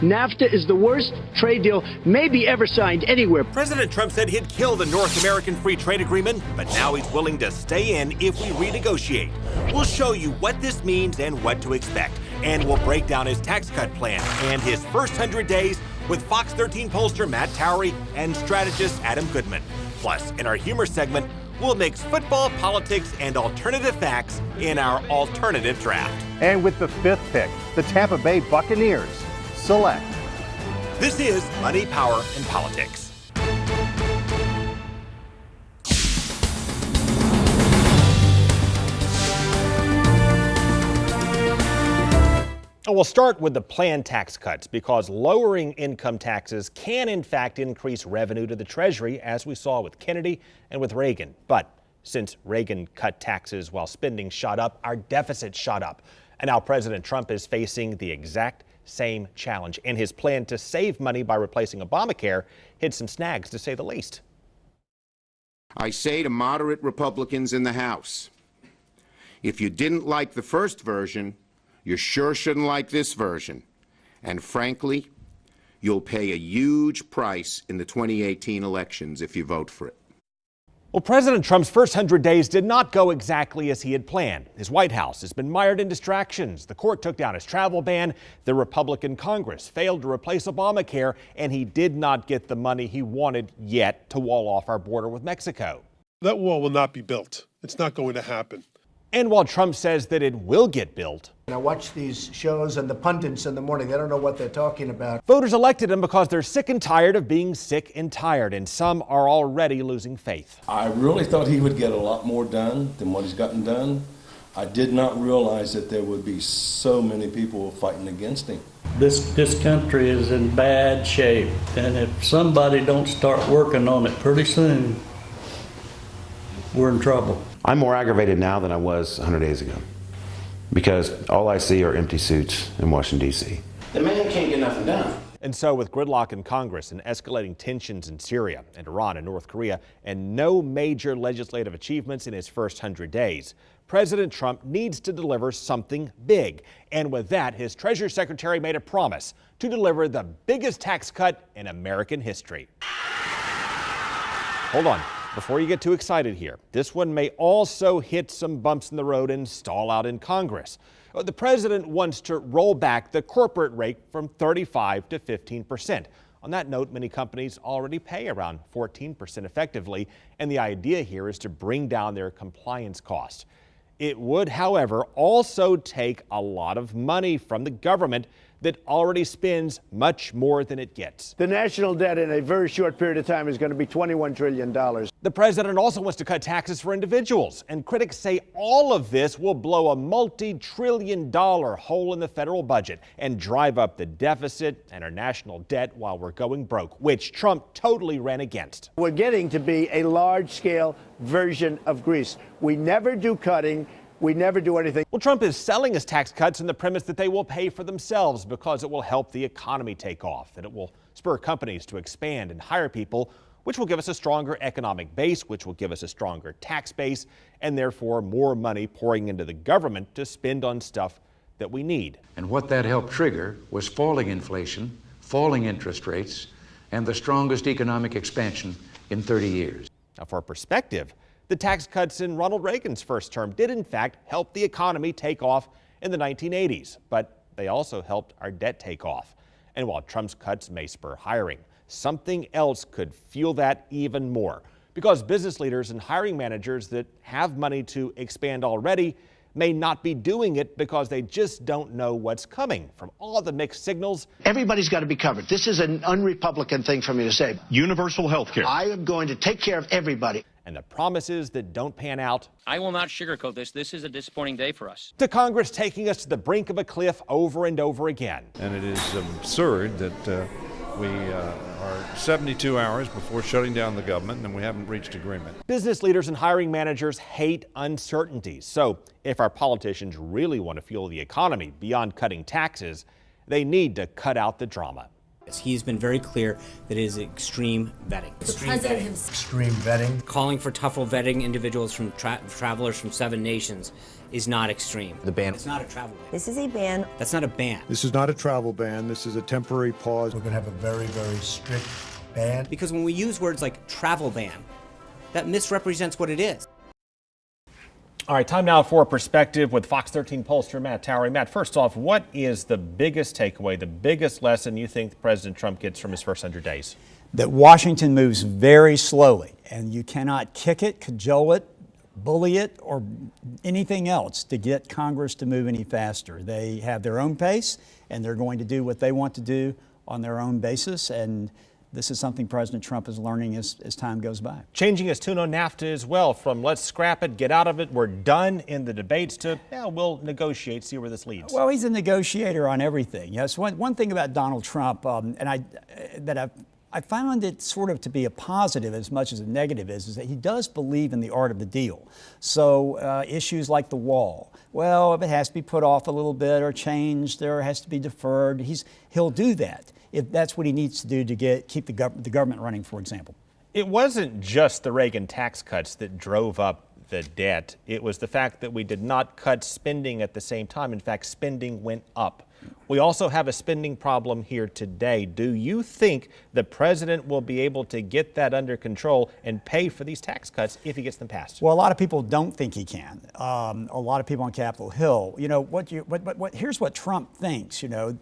NAFTA is the worst trade deal maybe ever signed anywhere. President Trump said he'd kill the North American Free Trade Agreement, but now he's willing to stay in if we renegotiate. We'll show you what this means and what to expect. And we'll break down his tax cut plan and his first 100 days with Fox 13 pollster Matt Towery and strategist Adam Goodman. Plus, in our humor segment, we'll mix football, politics, and alternative facts in our alternative draft. And with the 5th pick, the Tampa Bay Buccaneers select. This is Money, Power, and Politics. We'll start with the planned tax cuts because lowering income taxes can in fact increase revenue to the Treasury, as we saw with Kennedy and with Reagan. But since Reagan cut taxes while spending shot up, our deficit shot up. And now President Trump is facing the exact same challenge. And his plan to save money by replacing Obamacare hit some snags, to say the least. I say to moderate Republicans in the House, if you didn't like the first version, you sure shouldn't like this version. And frankly, you'll pay a huge price in the 2018 elections if you vote for it. Well, President Trump's first 100 days did not go exactly as he had planned. His White House has been mired in distractions. The court took down his travel ban. The Republican Congress failed to replace Obamacare, and he did not get the money he wanted yet to wall off our border with Mexico. That wall will not be built. It's not going to happen. And while Trump says that it will get built, I watch these shows and the pundits in the morning, they don't know what they're talking about. Voters elected him because they're sick and tired of being sick and tired, and some are already losing faith. I really thought he would get a lot more done than what he's gotten done. I did not realize that there would be so many people fighting against him. This country is in bad shape, and if somebody don't start working on it pretty soon, we're in trouble. I'm more aggravated now than I was 100 days ago because all I see are empty suits in Washington, D.C. The man can't get nothing done. And so with gridlock in Congress and escalating tensions in Syria and Iran and North Korea and no major legislative achievements in his first 100 days, President Trump needs to deliver something big. And with that, his Treasury Secretary made a promise to deliver the biggest tax cut in American history. Hold on. Before you get too excited here, this one may also hit some bumps in the road and stall out in Congress. The president wants to roll back the corporate rate from 35 to 15%. On that note, many companies already pay around 14% effectively, and the idea here is to bring down their compliance costs. It would, however, also take a lot of money from the government that already spends much more than it gets. The national debt in a very short period of time is going to be $21 trillion. The president also wants to cut taxes for individuals, and critics say all of this will blow a multi-trillion-dollar hole in the federal budget and drive up the deficit and our national debt while we're going broke, which Trump totally ran against. We're getting to be a large-scale version of Greece. We never do cutting. We never do anything. Well, Trump is selling his tax cuts on the premise that they will pay for themselves because it will help the economy take off, that it will spur companies to expand and hire people, which will give us a stronger economic base, which will give us a stronger tax base, and therefore more money pouring into the government to spend on stuff that we need. And what that helped trigger was falling inflation, falling interest rates, and the strongest economic expansion in 30 years. Now, for perspective, the tax cuts in Ronald Reagan's first term did in fact help the economy take off in the 1980s, but they also helped our debt take off. And while Trump's cuts may spur hiring, something else could fuel that even more, because business leaders and hiring managers that have money to expand already may not be doing it because they just don't know what's coming from all the mixed signals. Everybody's got to be covered. This is an un-Republican thing for me to say. Universal health care. I am going to take care of everybody. And the promises that don't pan out. I will not sugarcoat this. This is a disappointing day for us. To Congress taking us to the brink of a cliff over and over again. And it is absurd that we are 72 hours before shutting down the government and we haven't reached agreement. Business leaders and hiring managers hate uncertainty. So if our politicians really want to fuel the economy beyond cutting taxes, they need to cut out the drama. He's been very clear that it is extreme vetting. Extreme vetting. Calling for tougher vetting individuals from travelers from 7 nations is not extreme. The ban. It's not a travel ban. This is a ban. That's not a ban. This is not a travel ban. This is a temporary pause. We're going to have a very, very strict ban. Because when we use words like travel ban, that misrepresents what it is. All right, time now for a perspective with Fox 13 pollster Matt Towery. Matt, first off, what is the biggest takeaway, the biggest lesson you think President Trump gets from his first 100 days? That Washington moves very slowly, and you cannot kick it, cajole it, bully it, or anything else to get Congress to move any faster. They have their own pace, and they're going to do what they want to do on their own basis, and this is something President Trump is learning as time goes by. Changing his tune on NAFTA as well, from let's scrap it, get out of it, we're done in the debates, to yeah, we'll negotiate, see where this leads. Well, he's a negotiator on everything. Yes, one thing about Donald Trump, and I found it sort of to be a positive as much as a negative is that he does believe in the art of the deal. So issues like the wall, well, if it has to be put off a little bit or changed or has to be deferred, he'll do that if that's what he needs to do to keep the government running, for example. It wasn't just the Reagan tax cuts that drove up the debt. It was the fact that we did not cut spending at the same time. In fact, spending went up. We also have a spending problem here today. Do you think the president will be able to get that under control and pay for these tax cuts if he gets them passed? Well, a lot of people don't think he can. A lot of people on Capitol Hill. You know, here's what Trump thinks, you know.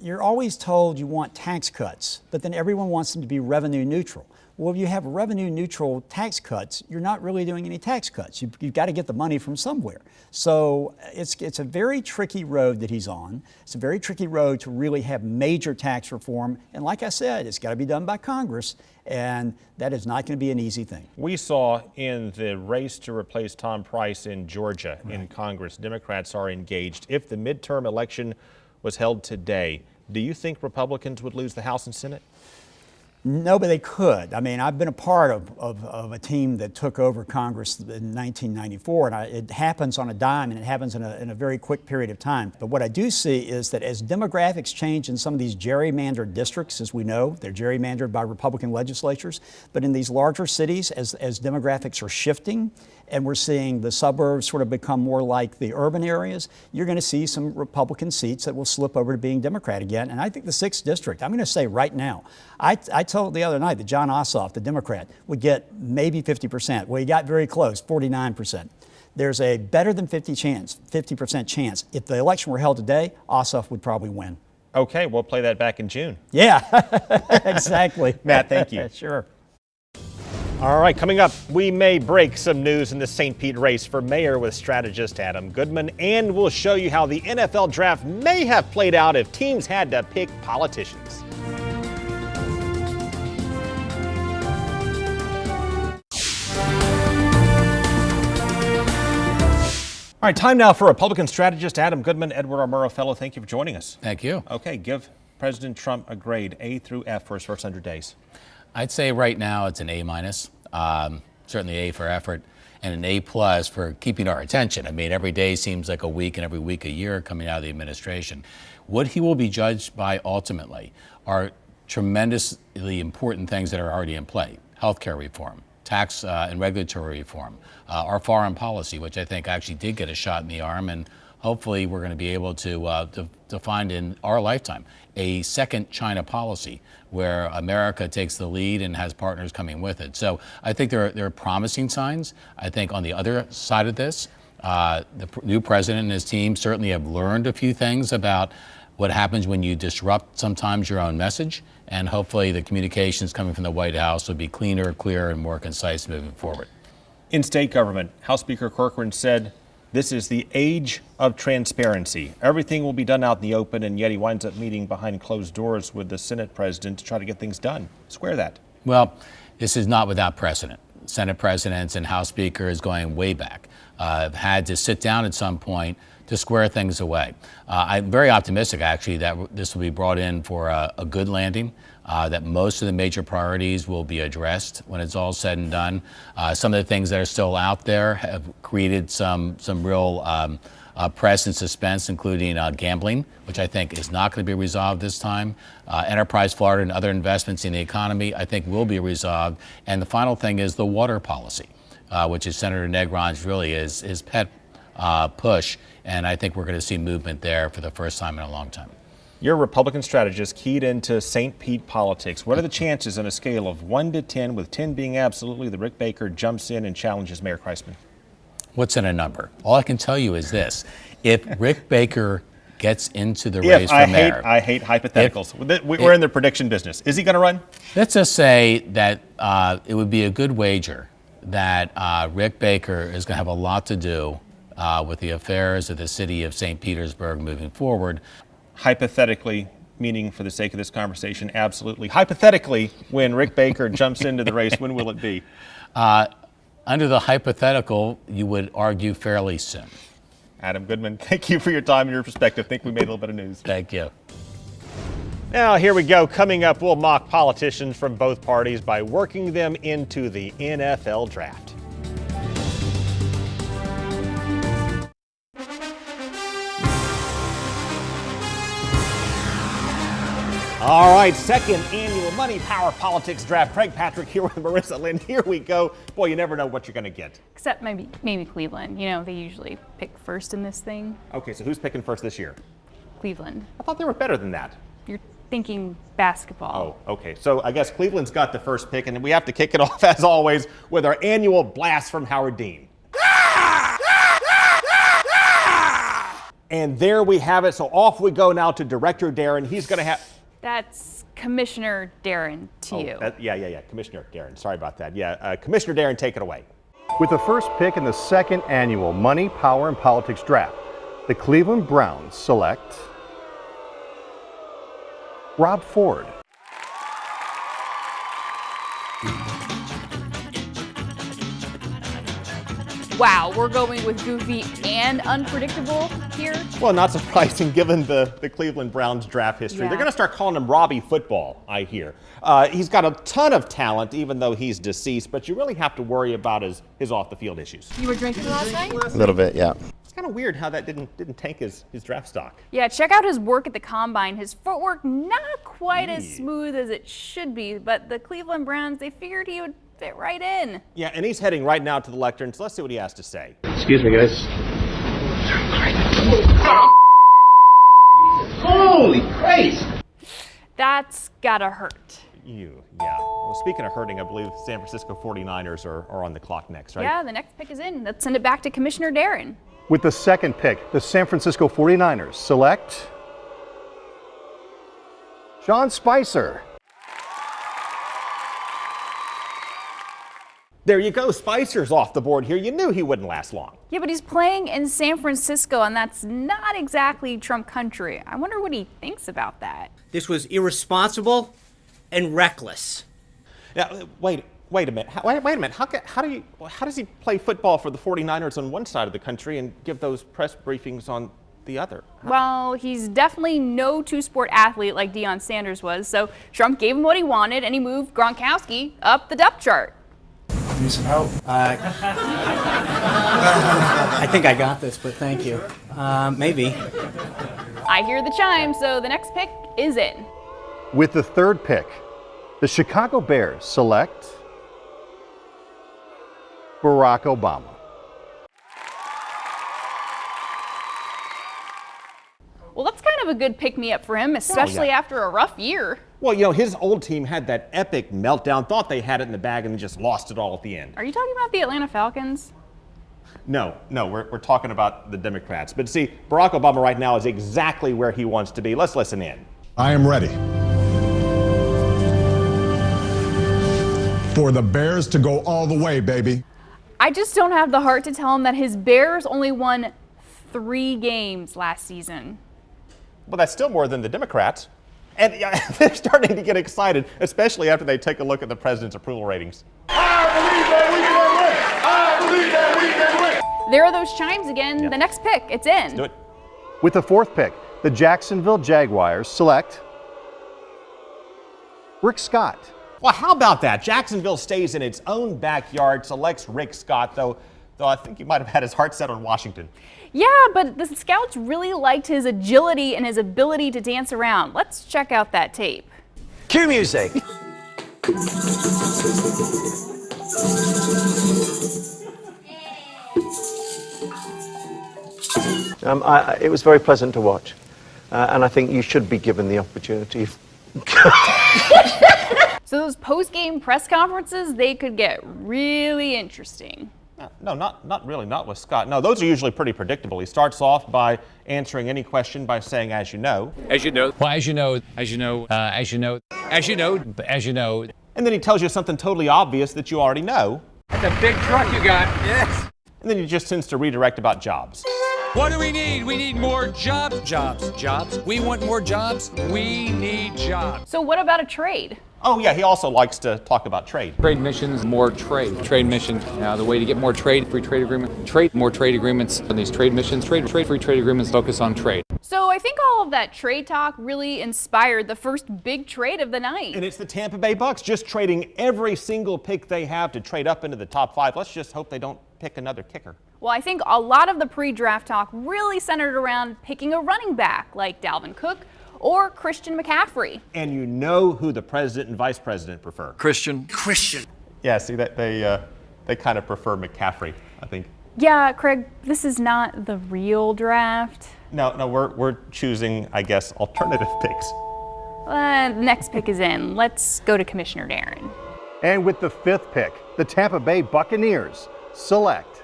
You're always told you want tax cuts, but then everyone wants them to be revenue neutral. Well, if you have revenue neutral tax cuts, you're not really doing any tax cuts. You've got to get the money from somewhere. So it's a very tricky road that he's on. It's a very tricky road to really have major tax reform. And like I said, it's got to be done by Congress, and that is not going to be an easy thing. We saw in the race to replace Tom Price in Georgia in Congress, Democrats are engaged. If the midterm election was held today, do you think Republicans would lose the House and Senate? No, but they could. I mean, I've been a part of a team that took over Congress in 1994, and it happens on a dime, and it happens in a very quick period of time. But what I do see is that as demographics change in some of these gerrymandered districts, as we know, they're gerrymandered by Republican legislatures, but in these larger cities, as demographics are shifting, and we're seeing the suburbs sort of become more like the urban areas, you're going to see some Republican seats that will slip over to being Democrat again. And I think the 6th district, I'm going to say right now, I told the other night that John Ossoff, the Democrat, would get maybe 50%. Well, he got very close, 49%. There's a better than 50% chance. If the election were held today, Ossoff would probably win. Okay, we'll play that back in June. Yeah, exactly. Matt, thank you. Sure. All right, coming up, we may break some news in the St. Pete race for mayor with strategist Adam Goodman, and we'll show you how the NFL draft may have played out if teams had to pick politicians. All right, time now for Republican strategist Adam Goodman. Edward R. Murrow Fellow, thank you for joining us. Thank you. Okay, give President Trump a grade, A through F, for his first 100 days. I'd say right now it's an A-, certainly A for effort, and an A+ for keeping our attention. I mean, every day seems like a week, and every week a year coming out of the administration. What he will be judged by ultimately are tremendously important things that are already in play. Healthcare reform, tax and regulatory reform, our foreign policy, which I think actually did get a shot in the arm, and hopefully we're going to be able to find in our lifetime a second China policy where America takes the lead and has partners coming with it. So I think there are promising signs. I think on the other side of this, the new president and his team certainly have learned a few things about what happens when you disrupt sometimes your own message, and hopefully the communications coming from the White House will be cleaner, clearer, and more concise moving forward. In state government, House Speaker Corcoran said, "This is the age of transparency. Everything will be done out in the open," and yet he winds up meeting behind closed doors with the Senate president to try to get things done. Square that. Well, this is not without precedent. Senate presidents and House speakers going way back have had to sit down at some point to square things away. I'm very optimistic, actually, that this will be brought in for a good landing, that most of the major priorities will be addressed when it's all said and done. Some of the things that are still out there have created some real press and suspense, including gambling, which I think is not going to be resolved this time. Enterprise Florida and other investments in the economy, I think, will be resolved. And the final thing is the water policy, which is Senator Negron's really his pet push. And I think we're going to see movement there for the first time in a long time. You're a Republican strategist keyed into St. Pete politics. What are the chances on a scale of 1 to 10, with 10 being absolutely, that Rick Baker jumps in and challenges Mayor Kreisman? What's in a number? All I can tell you is this. If Rick Baker gets into the race for mayor. I hate hypotheticals. We're in the prediction business. Is he going to run? Let's just say that it would be a good wager that Rick Baker is going to have a lot to do with the affairs of the city of St. Petersburg moving forward. Hypothetically, meaning for the sake of this conversation, absolutely. Hypothetically, when Rick Baker jumps into the race, when will it be? Under the hypothetical, you would argue fairly soon. Adam Goodman, thank you for your time and your perspective. I think we made a little bit of news. Thank you. Now, here we go. Coming up, we'll mock politicians from both parties by working them into the NFL draft. All right, second annual Money Power Politics Draft. Craig Patrick here with Marissa Lynn. Here we go. Boy, you never know what you're going to get. Except maybe Cleveland. You know, they usually pick first in this thing. Okay, so who's picking first this year? Cleveland. I thought they were better than that. You're thinking basketball. Oh, okay. So I guess Cleveland's got the first pick, and we have to kick it off, as always, with our annual blast from Howard Dean. And there we have it. So off we go now to Director Darren. He's going to have... That's Commissioner Darren to you. Yeah. Commissioner Darren. Sorry about that. Yeah, Commissioner Darren, take it away. With the first pick in the second annual Money, Power, and Politics Draft, the Cleveland Browns select Rob Ford. Wow, we're going with goofy and unpredictable here. Well, not surprising given the Cleveland Browns draft history. Yeah. They're going to start calling him Robbie Football, I hear. He's got a ton of talent, even though he's deceased, but you really have to worry about his off-the-field issues. You were drinking last night? A little bit, yeah. It's kind of weird how that didn't tank his draft stock. Yeah, check out his work at the Combine. His footwork not quite as smooth as it should be, but the Cleveland Browns, they figured he would fit right in. Yeah, and he's heading right now to the lectern, so let's see what he has to say. Excuse me, guys. Holy Christ! That's gotta hurt. Yeah. Well, speaking of hurting, I believe San Francisco 49ers are on the clock next, right? Yeah, the next pick is in. Let's send it back to Commissioner Darren. With the second pick, the San Francisco 49ers select Sean Spicer. There you go. Spicer's off the board here. You knew he wouldn't last long. Yeah, but he's playing in San Francisco, and that's not exactly Trump country. I wonder what he thinks about that. This was irresponsible and reckless. Yeah, wait a minute. Wait a minute. How does he play football for the 49ers on one side of the country and give those press briefings on the other? Well, he's definitely no two-sport athlete like Deion Sanders was, so Trump gave him what he wanted, and he moved Gronkowski up the depth chart. Need some help? I think I got this, but thank you. Maybe. I hear the chime, so the next pick is in. With the third pick, the Chicago Bears select Barack Obama. Well, that's kind of a good pick-me-up for him, especially after a rough year. Well, you know, his old team had that epic meltdown, thought they had it in the bag, and just lost it all at the end. Are you talking about the Atlanta Falcons? No, we're talking about the Democrats. But see, Barack Obama right now is exactly where he wants to be. Let's listen in. I am ready for the Bears to go all the way, baby. I just don't have the heart to tell him that his Bears only won 3 games last season. Well, that's still more than the Democrats. And they're starting to get excited, especially after they take a look at the president's approval ratings. I believe that we can win. I believe that we can win. There are those chimes again. The next pick, it's in. Let's do it. With the fourth pick, the Jacksonville Jaguars select Rick Scott. Well, how about that? Jacksonville stays in its own backyard, selects Rick Scott, though though I think he might have had his heart set on Washington. Yeah, but the scouts really liked his agility and his ability to dance around. Let's check out that tape. Cue music. It was very pleasant to watch, and I think you should be given the opportunity. So those post-game press conferences, they could get really interesting. No, not really, not with Scott. No, those are usually pretty predictable. He starts off by answering any question by saying, as you know. As you know. Well, as you know, as you know, as you know, as you know, as you know. And then he tells you something totally obvious that you already know. That's a big truck you got. Yes. And then he just tends to redirect about jobs. What do we need? We need more jobs. Jobs. We want more jobs. We need jobs. So what about a trade? Oh, yeah, he also likes to talk about trade. Trade missions, more trade. Trade mission, the way to get more trade, free trade agreement. Trade, more trade agreements on these trade missions. Free trade agreements focus on trade. So I think all of that trade talk really inspired the first big trade of the night. And it's the Tampa Bay Bucks just trading every single pick they have to trade up into the top 5. Let's just hope they don't pick another kicker. Well, I think a lot of the pre-draft talk really centered around picking a running back like Dalvin Cook or Christian McCaffrey. And you know who the president and vice president prefer. Christian. Yeah, see, that they kind of prefer McCaffrey, I think. Yeah, Craig, this is not the real draft. No, we're choosing, I guess, alternative picks. The next pick is in. Let's go to Commissioner Darren. And with the 5th pick, the Tampa Bay Buccaneers select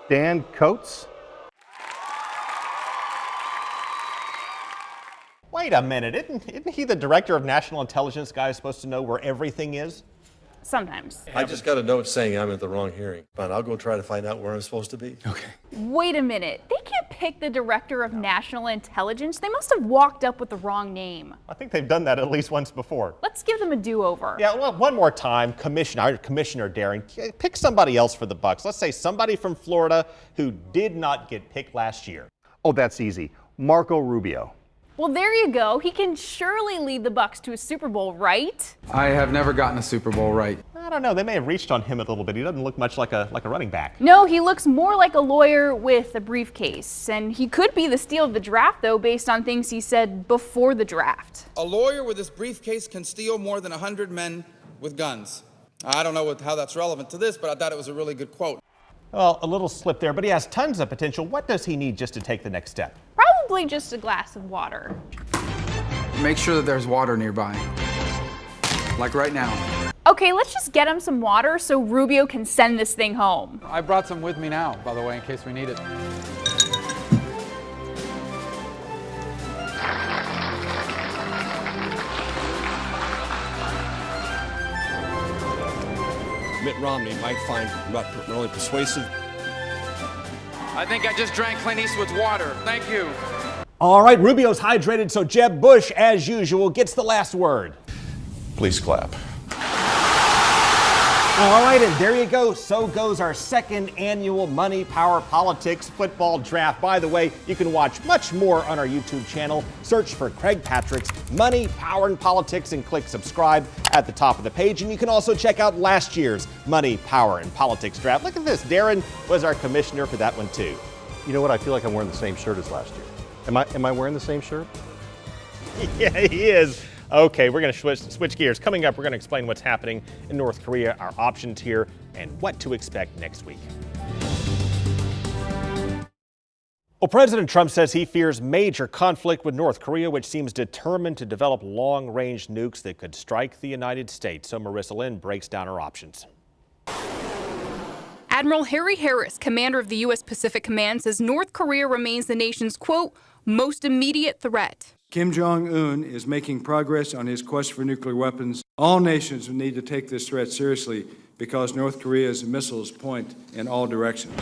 Dan Coates. Wait a minute, isn't he the director of national intelligence guy who's supposed to know where everything is? Sometimes. I just got a note saying I'm at the wrong hearing, but I'll go try to find out where I'm supposed to be. Okay. Wait a minute, they can't pick the director of national intelligence. They must have walked up with the wrong name. I think they've done that at least once before. Let's give them a do-over. Yeah, well, one more time, Commissioner Darren, pick somebody else for the Bucks. Let's say somebody from Florida who did not get picked last year. Oh, that's easy. Marco Rubio. Well, there you go. He can surely lead the Bucks to a Super Bowl, right? I have never gotten a Super Bowl right. I don't know. They may have reached on him a little bit. He doesn't look much like a running back. No, he looks more like a lawyer with a briefcase. And he could be the steal of the draft, though, based on things he said before the draft. A lawyer with his briefcase can steal more than 100 men with guns. I don't know how that's relevant to this, but I thought it was a really good quote. Well, a little slip there, but he has tons of potential. What does he need just to take the next step? Probably just a glass of water. Make sure that there's water nearby. Like right now. Okay, let's just get him some water so Rubio can send this thing home. I brought some with me now, by the way, in case we need it. Mitt Romney might find not really persuasive. I think I just drank Clint Eastwood's water. Thank you. All right, Rubio's hydrated, so Jeb Bush, as usual, gets the last word. Please clap. All right, and there you go. So goes our 2nd annual Money, Power, Politics football draft. By the way, you can watch much more on our YouTube channel. Search for Craig Patrick's Money, Power, and Politics and click subscribe at the top of the page. And you can also check out last year's Money, Power, and Politics draft. Look at this. Darren was our commissioner for that one, too. You know what? I feel like I'm wearing the same shirt as last year. Am I wearing the same shirt? Yeah, he is. Okay, we're going to switch gears. Coming up, we're going to explain what's happening in North Korea, our options here, and what to expect next week. Well, President Trump says he fears major conflict with North Korea, which seems determined to develop long-range nukes that could strike the United States. So Marissa Lynn breaks down our options. Admiral Harry Harris, commander of the U.S. Pacific Command, says North Korea remains the nation's, quote, most immediate threat. Kim Jong-un is making progress on his quest for nuclear weapons. All nations need to take this threat seriously because North Korea's missiles point in all directions.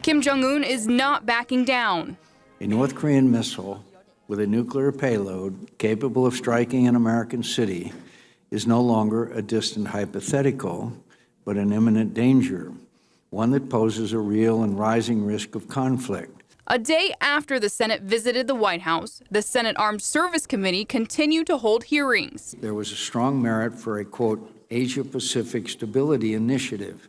Kim Jong-un is not backing down. A North Korean missile with a nuclear payload capable of striking an American city is no longer a distant hypothetical, but an imminent danger, one that poses a real and rising risk of conflict. A day after the Senate visited the White House, the Senate Armed Service Committee continued to hold hearings. There was a strong merit for a, quote, Asia-Pacific Stability Initiative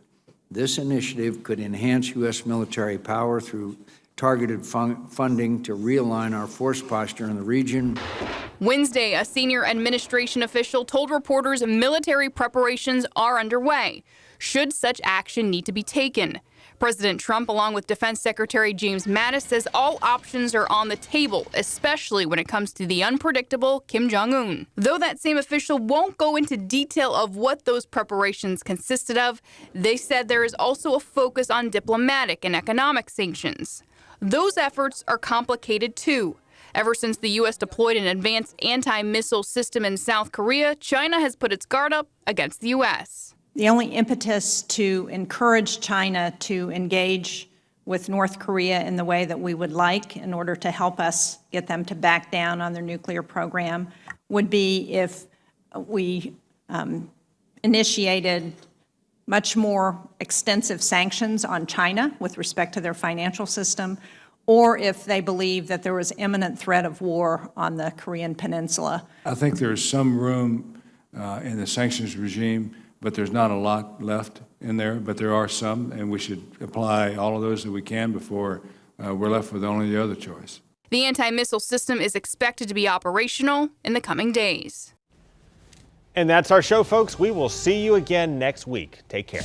This initiative could enhance U.S. military power through targeted funding to realign our force posture in the region. Wednesday, a senior administration official told reporters military preparations are underway, should such action need to be taken. President Trump, along with Defense Secretary James Mattis, says all options are on the table, especially when it comes to the unpredictable Kim Jong-un. Though that same official won't go into detail of what those preparations consisted of, they said there is also a focus on diplomatic and economic sanctions. Those efforts are complicated too. Ever since the U.S. deployed an advanced anti-missile system in South Korea, China has put its guard up against the U.S. The only impetus to encourage China to engage with North Korea in the way that we would like in order to help us get them to back down on their nuclear program would be if we initiated much more extensive sanctions on China with respect to their financial system, or if they believe that there was imminent threat of war on the Korean Peninsula. I think there's some room in the sanctions regime, but there's not a lot left in there, but there are some, and we should apply all of those that we can before we're left with only the other choice. The anti-missile system is expected to be operational in the coming days. And that's our show, folks. We will see you again next week. Take care.